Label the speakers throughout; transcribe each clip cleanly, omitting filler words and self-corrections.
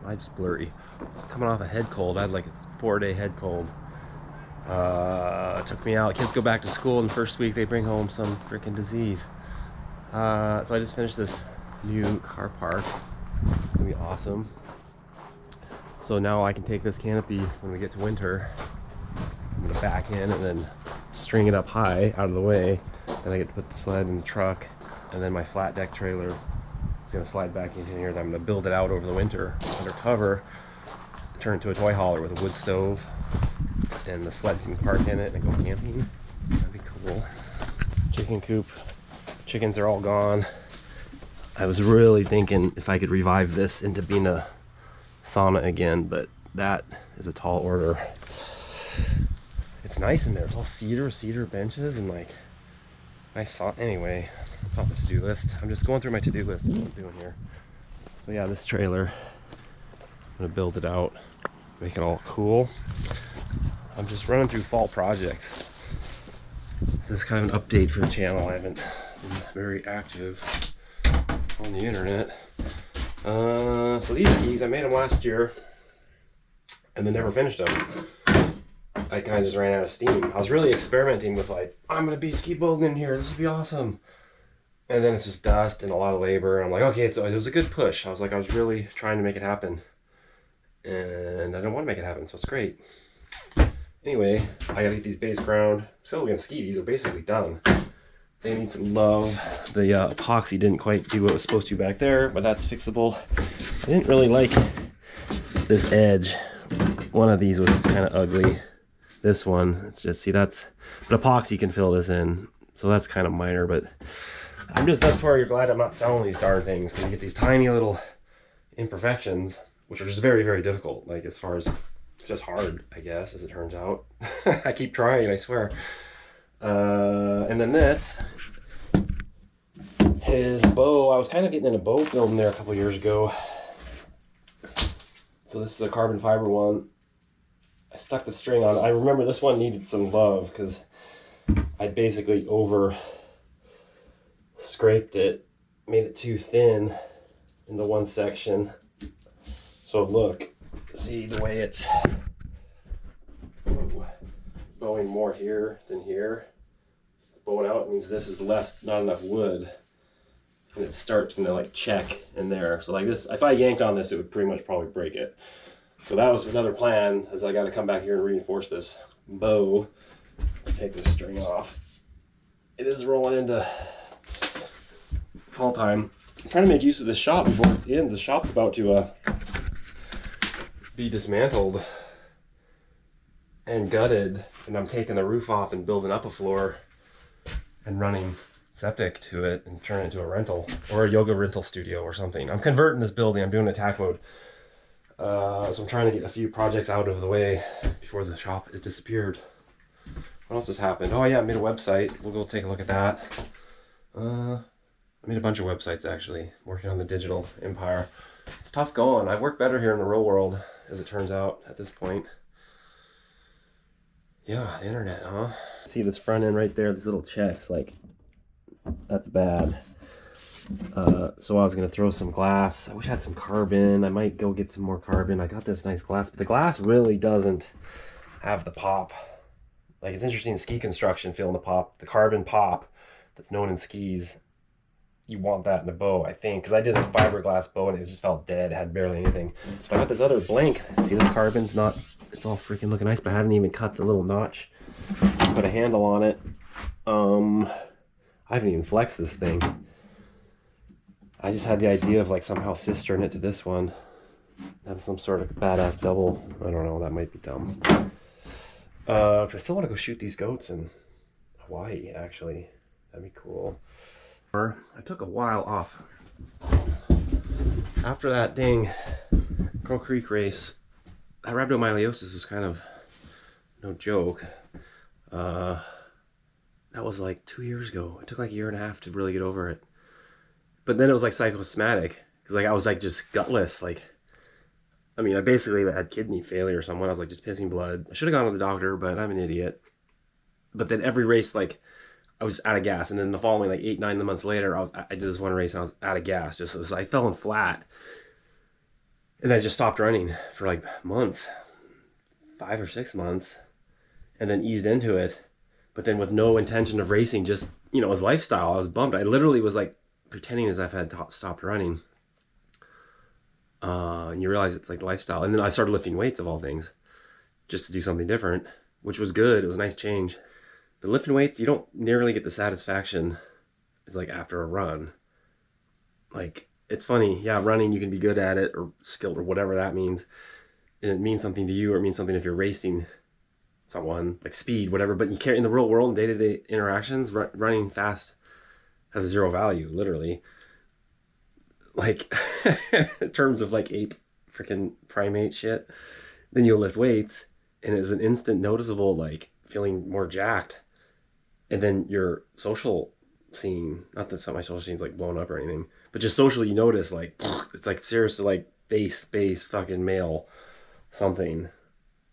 Speaker 1: Probably just blurry. Coming off a head cold. I had like a 4-day head cold. It took me out. Kids go back to school, and the first week they bring home some freaking disease. So I just finished this new car park. It's gonna be awesome. So now I can take this canopy when we get to winter. I'm gonna back in and then string it up high out of the way. Then I get to put the sled in the truck, and then my flat deck trailer is gonna slide back into here. Then I'm gonna build it out over the winter under cover, turn it into a toy hauler with a wood stove, and the sled can park in it and go camping. That'd be cool. Chicken coop. Chickens are all gone. I was really thinking if I could revive this into being a sauna again, but that is a tall order. It's nice in there. It's all cedar benches, and like nice sauna. Anyway, it's not the to-do list. I'm just going through my to-do list. What I'm doing here. So yeah, this trailer, I'm gonna build it out, make it all cool. I'm just running through fall projects. This is kind of an update for the channel. I haven't been very active on the internet. So these skis, I made them last year and then never finished them. I kind of just ran out of steam. I was really experimenting with like, I'm gonna be ski building in here, this would be awesome. And then it's just dust and a lot of labor. And I'm like, okay, it was a good push. I was really trying to make it happen. And I don't want to make it happen, so it's great. Anyway, I gotta get these base ground. Still gonna ski, these are basically done. They need some love. The epoxy didn't quite do what it was supposed to back there, but that's fixable. I didn't really like this edge. One of these was kind of ugly. This one, it's just, see that's, but epoxy can fill this in. So that's kind of minor, but that's where you're glad I'm not selling these darn things. Because you get these tiny little imperfections, which are just very, very difficult. Like as far as, it's just hard, I guess, as it turns out. I keep trying, I swear. And then this is bow. I was kind of getting in a bow building there a couple years ago. So this is a carbon fiber one. I stuck the string on. I remember this one needed some love because I basically over scraped it, made it too thin in the one section. So look, see the way it's bowing more here than here. It's bowing out, it means this is not enough wood. And it's starting to like check in there. So like this, if I yanked on this, it would pretty much probably break it. So that was another plan, is I got to come back here and reinforce this bow. Let's take this string off. It is rolling into fall time. I'm trying to make use of this shop before it ends. The shop's about to be dismantled and gutted, and I'm taking the roof off and building up a floor and running septic to it and turn it into a rental or a yoga rental studio or something. I'm converting this building. I'm doing attack mode. So I'm trying to get a few projects out of the way before the shop is disappeared. What else has happened? Oh yeah, I made a website. We'll go take a look at that. I made a bunch of websites actually, working on the digital empire. It's tough going. I work better here in the real world, as it turns out at this point. Yeah, the internet, huh? See this front end right there, these little checks, like, that's bad. So I was gonna throw some glass. I wish I had some carbon. I might go get some more carbon. I got this nice glass, but the glass really doesn't have the pop. Like, it's interesting in ski construction, feeling the pop, the carbon pop that's known in skis. You want that in a bow, I think, because I did a fiberglass bow and it just felt dead, had barely anything. But I got this other blank. See, this carbon's not, it's all freaking looking nice, but I haven't even cut the little notch, put a handle on it. I haven't even flexed this thing. I just had the idea of like somehow sistering it to this one. Have some sort of badass double. I don't know, that might be dumb. Cause I still want to go shoot these goats in Hawaii, actually. That'd be cool. I took a while off. After that dang Crow Creek race, that rhabdomyolysis was kind of no joke. That was like 2 years ago. It took like a year and a half to really get over it. But then it was like psychosomatic, because like I was like just gutless. Like, I mean, I basically had kidney failure or something. I was like just pissing blood. I should have gone to the doctor, but I'm an idiot. But then every race, like, I was out of gas. And then the following like 8-9 months later, I did this one race and I was out of gas. Just as I fell in flat. And I just stopped running for like months, 5 or 6 months, and then eased into it. But then with no intention of racing, just, as lifestyle. I was bummed. I literally was like pretending as if I had stopped running. And you realize it's like lifestyle. And then I started lifting weights of all things, just to do something different, which was good. It was a nice change. But lifting weights, you don't nearly get the satisfaction as like after a run. Like, it's funny. Yeah, running, you can be good at it or skilled or whatever that means. And it means something to you, or it means something if you're racing someone, like speed, whatever. But you can't, in the real world, day-to-day interactions, running fast has zero value, literally. Like, in terms of like ape freaking primate shit. Then you'll lift weights, and it's an instant noticeable, like, feeling more jacked. And then your social scene, not that my social scene's like blown up or anything, but just socially, you notice, like, it's like seriously, like, base, fucking male something.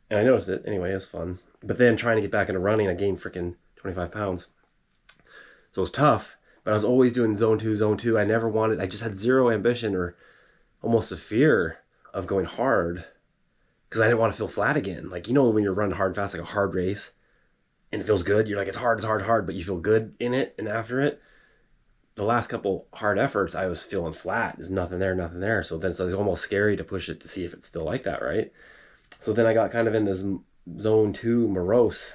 Speaker 1: And I noticed it anyway. It was fun. But then trying to get back into running, I gained freaking 25 pounds. So it was tough, but I was always doing zone two, zone two. I just had zero ambition or almost a fear of going hard because I didn't want to feel flat again. Like, when you're running hard and fast, like a hard race, and it feels good. You're like, it's hard, but you feel good in it and after it. The last couple hard efforts, I was feeling flat. There's nothing there. So then it's almost scary to push it to see if it's still like that, right? So then I got kind of in this zone two morose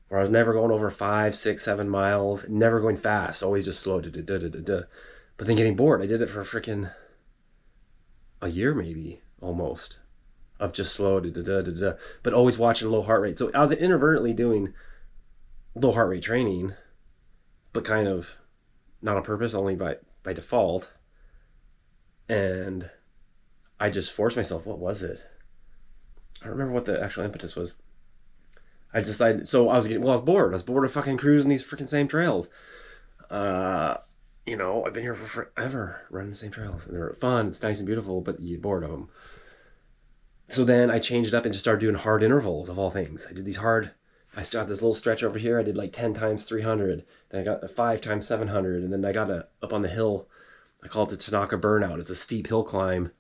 Speaker 1: where I was never going over 5, 6, 7 miles, never going fast, always just slow. But then getting bored. I did it for freaking a year, maybe almost, of just slow, but always watching low heart rate. So I was inadvertently doing low heart rate training, but kind of not on purpose, only by default. And I just forced myself. What was it? I don't remember what the actual impetus was. I decided. So I was bored. I was bored of fucking cruising these freaking same trails. Uh, I've been here for forever running the same trails, and they're fun. It's nice and beautiful, but you get bored of them. So then I changed it up and just started doing hard intervals of all things. I did these hard. I got this little stretch over here. I did like 10 times 300. Then I got a 5 times 700. And then I got up on the hill. I call it the Tanaka Burnout. It's a steep hill climb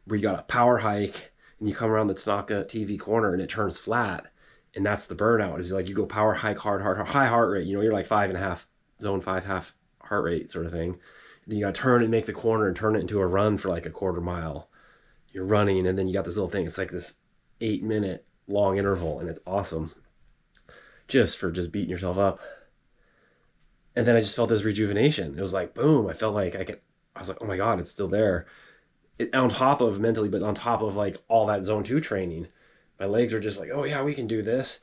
Speaker 1: where you got a power hike and you come around the Tanaka TV corner and it turns flat. And that's the burnout. Is like you go power hike hard, high heart rate. You're like 5.5, zone 5 half heart rate sort of thing. And then you got to turn and make the corner and turn it into a run for like a quarter mile. You're running, and then you got this little thing. It's like this 8-minute long interval, and it's awesome. Just for just beating yourself up. And then I just felt this rejuvenation. It was like, boom. I felt like I was like, oh my God, it's still there. On top of mentally, but on top of like all that zone two training, my legs were just like, oh yeah, we can do this.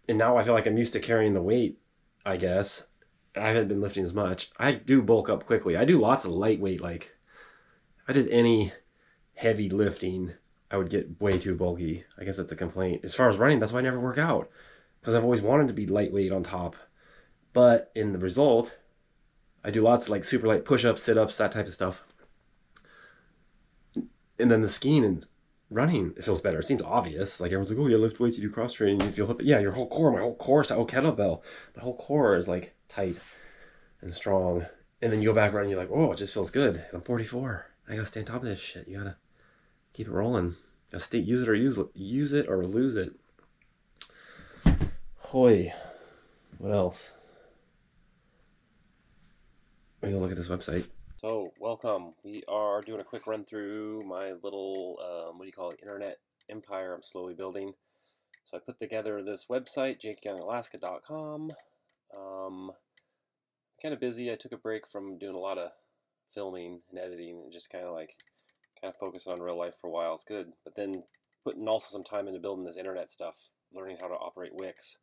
Speaker 1: And now I feel like I'm used to carrying the weight, I guess. I haven't been lifting as much. I do bulk up quickly. I do lots of lightweight. Like, if I did any heavy lifting, I would get way too bulky. I guess that's a complaint. As far as running, that's why I never work out, because I've always wanted to be lightweight on top. But in the result, I do lots of like super light push-ups, sit-ups, that type of stuff. And then the skiing and running, it feels better. It seems obvious. Like everyone's like, oh yeah, lift weights, you do cross training, you feel hip. Yeah, my whole core is kettlebell. My whole core is like tight and strong. And then you go back running, you're like, oh, it just feels good. And I'm 44. I gotta stay on top of this shit. You gotta keep it rolling. Gotta stay, use it or lose it. Hoy. What else? Maybe look at this website. So, welcome. We are doing a quick run through my little, internet empire I'm slowly building. So I put together this website, jakeyoungalaska.com. I'm kind of busy. I took a break from doing a lot of filming and editing and just kind of focusing on real life for a while. It's good. But then putting also some time into building this internet stuff, learning how to operate Wix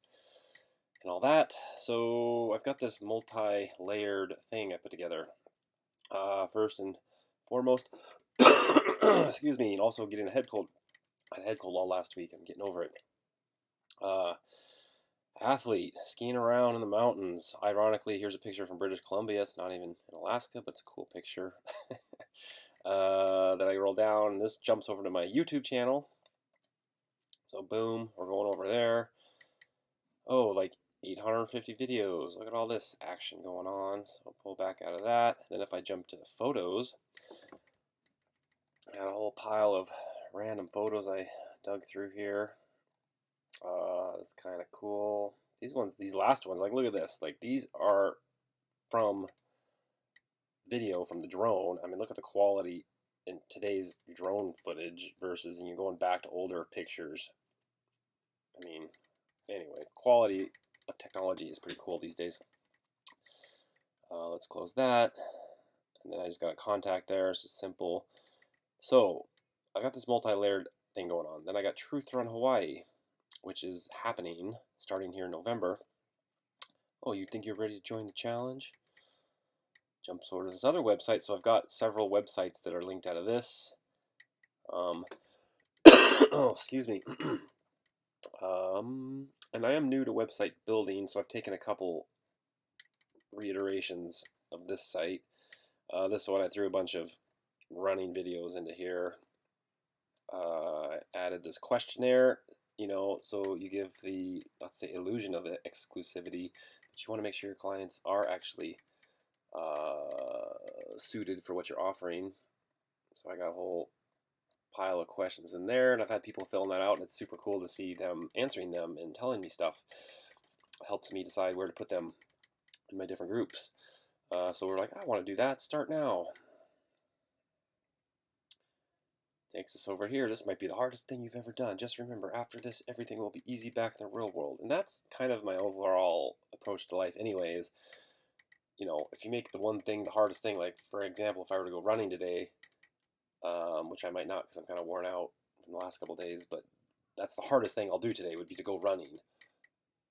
Speaker 1: and all that. So I've got this multi-layered thing I put together. First and foremost, excuse me, and also getting a head cold. I had a head cold all last week. I'm getting over it. Athlete, skiing around in the mountains. Ironically, here's a picture from British Columbia. It's not even in Alaska, but it's a cool picture. That I roll down, and this jumps over to my YouTube channel. So boom, we're going over there. Oh, like 850 videos. Look at all this action going on. So I'll pull back out of that. Then if I jump to photos, got a whole pile of random photos I dug through here. That's kind of cool. These last ones, like look at this. Like these are from video from the drone. I mean, look at the quality in today's drone footage versus you going back to older pictures. I mean, anyway, quality of technology is pretty cool these days. Let's close that. And then I just got a contact there. It's just simple. So I got this multi-layered thing going on. Then I got Truth Run Hawaii, which is happening starting here in November. Oh, you think you're ready to join the challenge? Jumps over to this other website. So I've got several websites that are linked out of this. Oh, excuse me. And I am new to website building, so I've taken a couple reiterations of this site. This one I threw a bunch of running videos into here. I added this questionnaire, so you give the, let's say, illusion of exclusivity, but you want to make sure your clients are actually suited for what you're offering. So I got a whole pile of questions in there, and I've had people filling that out, and it's super cool to see them answering them and telling me stuff. It helps me decide where to put them in my different groups. So we're like, I want to do that. Start now. Takes us over here. This might be the hardest thing you've ever done. Just remember, after this, everything will be easy back in the real world. And that's kind of my overall approach to life anyways. If you make the one thing the hardest thing, like, for example, if I were to go running today, which I might not because I'm kind of worn out from the last couple of days, but that's the hardest thing I'll do today would be to go running.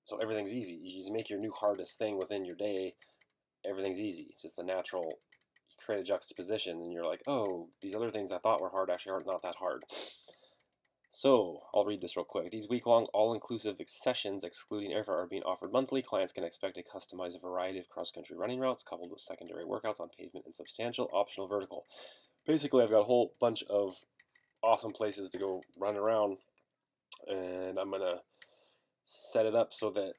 Speaker 1: So everything's easy. You just make your new hardest thing within your day. Everything's easy. It's just the natural, you create a juxtaposition and you're like, oh, these other things I thought were hard actually aren't not that hard. So I'll read this real quick. These week-long all-inclusive sessions, excluding airfare, are being offered monthly. Clients can expect to customize a variety of cross-country running routes coupled with secondary workouts on pavement and substantial optional vertical. Basically, I've got a whole bunch of awesome places to go run around, and I'm going to set it up so that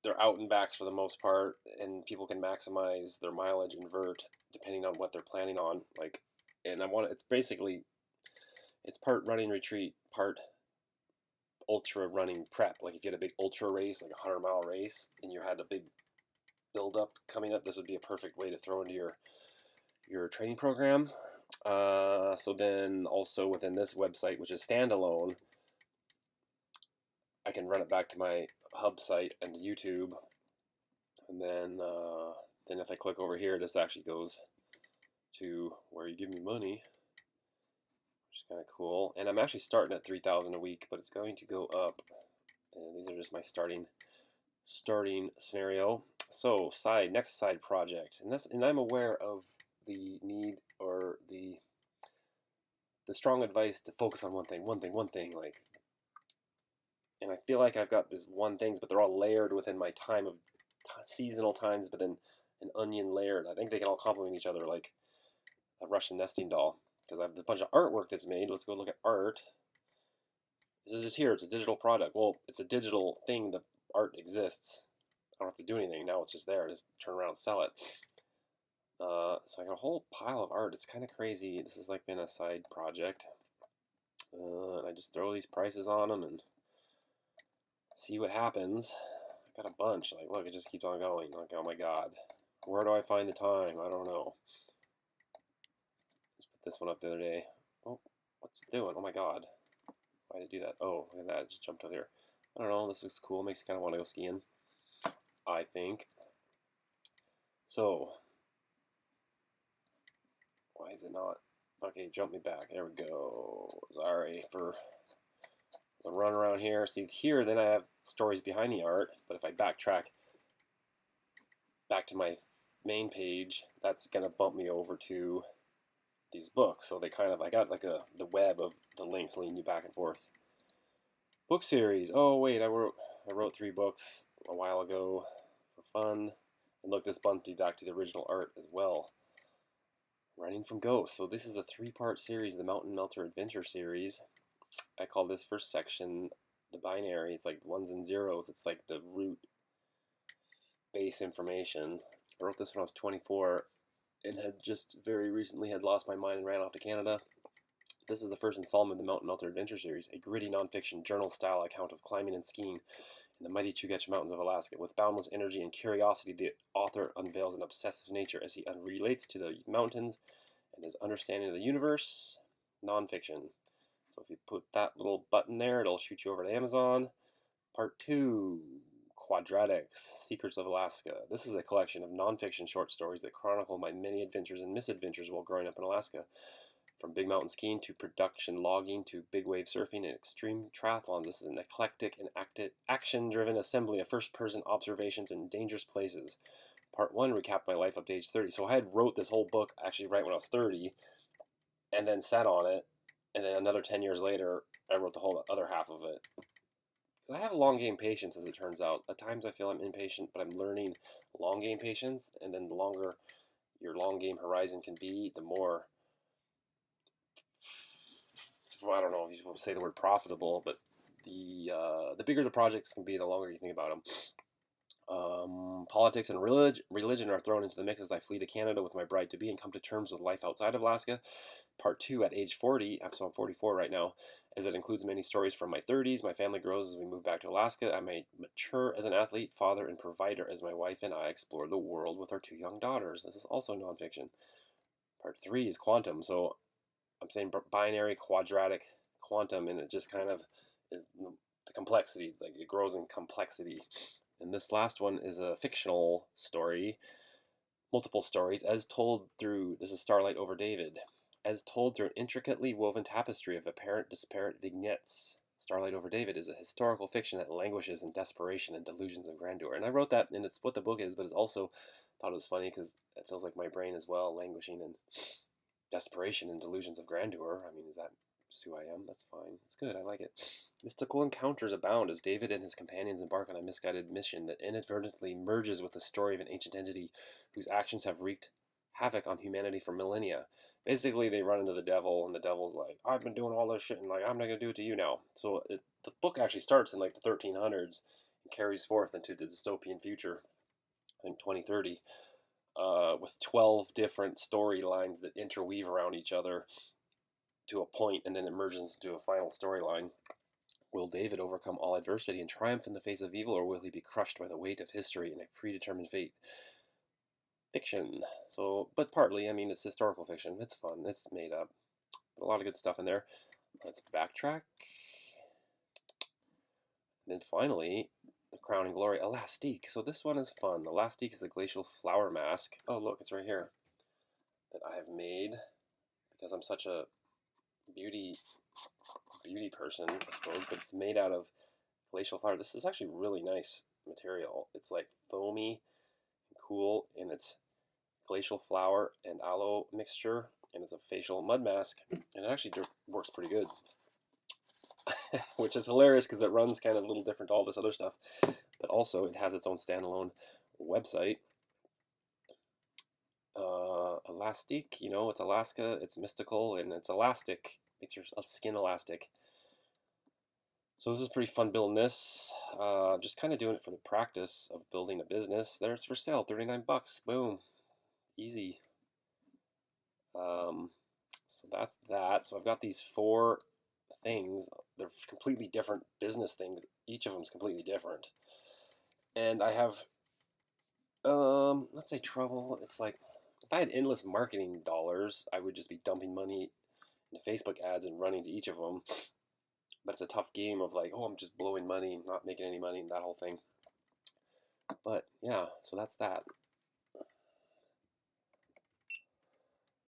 Speaker 1: they're out and backs for the most part, and people can maximize their mileage and vert depending on what they're planning on. And it's part running retreat, part ultra running prep. Like if you had a big ultra race, like a 100-mile race, and you had a big build up coming up, this would be a perfect way to throw into your training program. So then also within this website, which is standalone, I can run it back to my hub site and YouTube, and then if I click over here, this actually goes to where you give me money, which is kind of cool. And I'm actually starting at $3,000 a week, but it's going to go up. And these are just my starting scenario. So next side project, and I'm aware of the need or the strong advice to focus on one thing. Like, and I feel like I've got these one things, but they're all layered within my time of seasonal times, but then an onion layered. I think they can all complement each other like a Russian nesting doll, because I have a bunch of artwork that's made. Let's go look at art. This is just here. It's a digital product. Well, it's a digital thing. The art exists. I don't have to do anything. Now it's just there. Just turn around and sell it. So I got a whole pile of art. It's kind of crazy. This has like been a side project. And I just throw these prices on them and see what happens. I got a bunch. Like, look, it just keeps on going. Like, oh my god. Where do I find the time? I don't know. Just put this one up the other day. Oh, what's it doing? Oh my god. Why did it do that? Oh, look at that. It just jumped over here. I don't know. This looks cool. Makes you kind of want to go skiing, I think. So, why is it not? Okay, jump me back. There we go. Sorry for the run around here. See, here, then I have stories behind the art, but if I backtrack back to my main page, that's going to bump me over to these books. So they kind of, I got like the web of the links leading you back and forth. Book series. Oh, wait, I wrote 3 books a while ago for fun. And look, this bumped me back to the original art as well. Running from Ghosts. So this is a 3-part series, the Mountain Melter Adventure series. I call this first section the binary. It's like ones and zeros. It's like the root base information. I wrote this when I was 24 and had just very recently had lost my mind and ran off to Canada. This is the first installment of the Mountain Melter Adventure Series, a gritty nonfiction journal-style account of climbing and skiing in the mighty Chugach Mountains of Alaska. With boundless energy and curiosity, the author unveils an obsessive nature as he relates to the mountains and his understanding of the universe. Nonfiction. So if you put that little button there, it'll shoot you over to Amazon. Part 2, Quadratics, Secrets of Alaska. This is a collection of nonfiction short stories that chronicle my many adventures and misadventures while growing up in Alaska. From big mountain skiing to production logging to big wave surfing and extreme triathlons, this is an eclectic and action-driven assembly of first-person observations in dangerous places. Part 1 recapped my life up to age 30. So I had wrote this whole book actually right when I was 30 and then sat on it. And then another 10 years later, I wrote the whole other half of it. Because I have long game patience, as it turns out. At times I feel I'm impatient, but I'm learning long game patience. And then the longer your long game horizon can be, the more, well, I don't know if you say the word profitable, but the bigger the projects can be, the longer you think about them. Politics and religion are thrown into the mix as I flee to Canada with my bride-to-be and come to terms with life outside of Alaska. Part 2 at age 40, so I'm 44 right now, as it includes many stories from my 30s. My family grows as we move back to Alaska. I may mature as an athlete, father, and provider as my wife and I explore the world with our 2 young daughters. This is also nonfiction. Part 3 is quantum, so I'm saying binary, quadratic, quantum, and it just kind of is the complexity, like it grows in complexity. And this last one is a fictional story, multiple stories, as told through, this is Starlight Over David, as told through an intricately woven tapestry of apparent disparate vignettes. Starlight Over David is a historical fiction that languishes in desperation and delusions of grandeur. And I wrote that, and it's what the book is, but it also thought it was funny because it feels like my brain as well, languishing in desperation and delusions of grandeur. I mean, is that just who I am? That's fine. It's good. I like it. Mystical encounters abound as David and his companions embark on a misguided mission that inadvertently merges with the story of an ancient entity whose actions have wreaked havoc on humanity for millennia. Basically, they run into the devil, and the devil's like, I've been doing all this shit, and like, I'm not going to do it to you now. So the book actually starts in like the 1300s and carries forth into the dystopian future, I think 2030, with 12 different storylines that interweave around each other to a point, and then it merges into a final storyline. Will David overcome all adversity and triumph in the face of evil, or will he be crushed by the weight of history and a predetermined fate? Fiction. So, but partly, I mean, it's historical fiction. It's fun. It's made up. A lot of good stuff in there. Let's backtrack. And then finally, the crowning glory, Elastique. So this one is fun. Elastique is a glacial flower mask. Oh, look, it's right here. That I have made because I'm such a beauty person, I suppose, but it's made out of glacial flower. This is actually really nice material. It's like foamy and cool, and it's glacial flower and aloe mixture, and it's a facial mud mask, and it actually works pretty good. Which is hilarious because it runs kind of a little different to all this other stuff, but also it has its own standalone website. Elastique, you know, it's Alaska, it's mystical, and it's elastic. Makes your skin elastic. So this is pretty fun building this. Just kind of doing it for the practice of building a business. There it's for sale, $39. Boom. Easy. So that's that. So I've got these 4 things. They're completely different business things. Each of them is completely different. And I have, let's say trouble. It's like, if I had endless marketing dollars, I would just be dumping money into Facebook ads and running to each of them. But it's a tough game of like, oh, I'm just blowing money, not making any money, and that whole thing. But yeah, so that's that.